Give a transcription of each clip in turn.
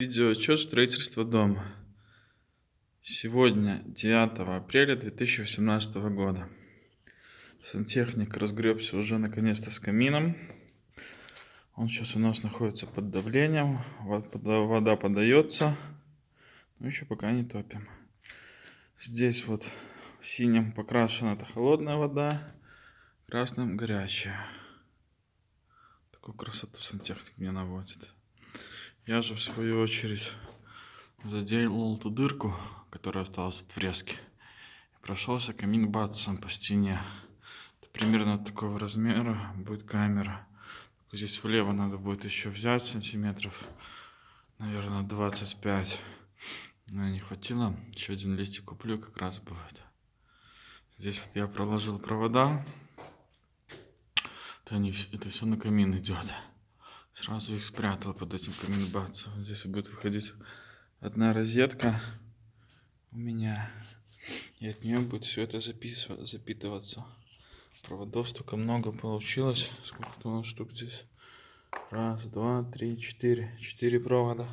Видеоотчет строительства дома. Сегодня 9 апреля 2018 года. Сантехник разгребся уже наконец-то с камином. Он сейчас у нас находится под давлением. Вода подается. Но еще пока не топим. Здесь вот синим покрашена это холодная вода, красным горячая. Такую красоту сантехник мне наводит. Я же в свою очередь заделал ту дырку, которая осталась от фрески. И прошелся камин-батсом по стене. Это примерно такого размера будет камера. Только здесь влево надо будет еще взять сантиметров, наверное, 25. Но не хватило. Еще один листик куплю, как раз будет. Здесь вот я проложил провода. Это все на камин идет. Сразу их спрятал под этим камин-батсом. Здесь будет выходить одна розетка у меня. И от нее будет все это запитываться. Проводов столько много получилось. Сколько-то у нас штук здесь? Раз, два, три, четыре. 4 провода.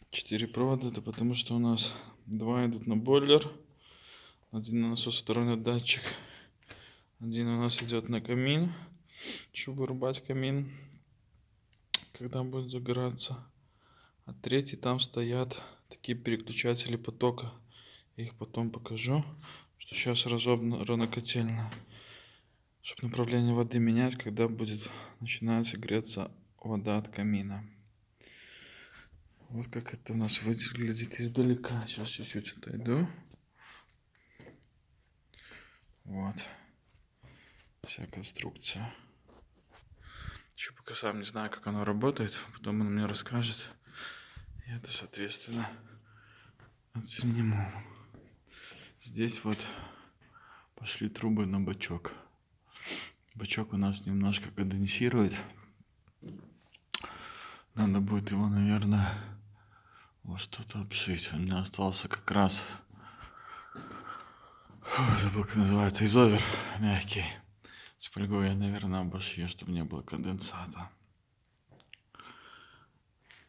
4 провода, это потому что у нас 2 идут на бойлер. Один на насос, второй на датчик. Один у нас идет на камин. Чтобы вырубать камин, когда будет загораться. А третий там стоят такие переключатели потока. Я их потом покажу, что сейчас разобрана котельная. Чтобы направление воды менять, когда будет начинать греться вода от камина. Вот как это у нас выглядит издалека. Сейчас чуть-чуть отойду. Вот. Вся конструкция. Еще пока сам не знаю, как оно работает. Потом он мне расскажет. И это, соответственно, отсниму. Здесь вот пошли трубы на бачок. Бачок у нас немножко конденсирует. Надо будет его, наверное, во что-то обшить. У меня остался как раз, забыл, как называется, изовер мягкий. С фольгой я, наверное, обошью, чтобы не было конденсата.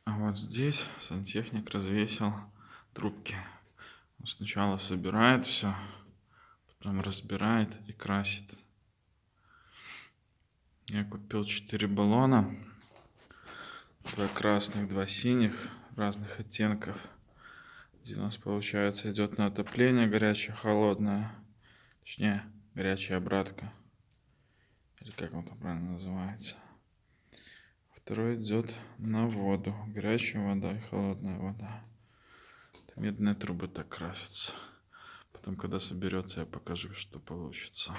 А вот здесь сантехник развесил трубки. Он сначала собирает все, потом разбирает и красит. Я купил 4 баллона. 2 красных, 2 синих, разных оттенков. Здесь у нас, получается, идет на отопление горячая, холодная. Точнее, горячая обратка. Или как он там правильно называется. Второй идет на воду. Горячая вода и холодная вода. Это медные трубы так красятся. Потом, когда соберется, я покажу, что получится.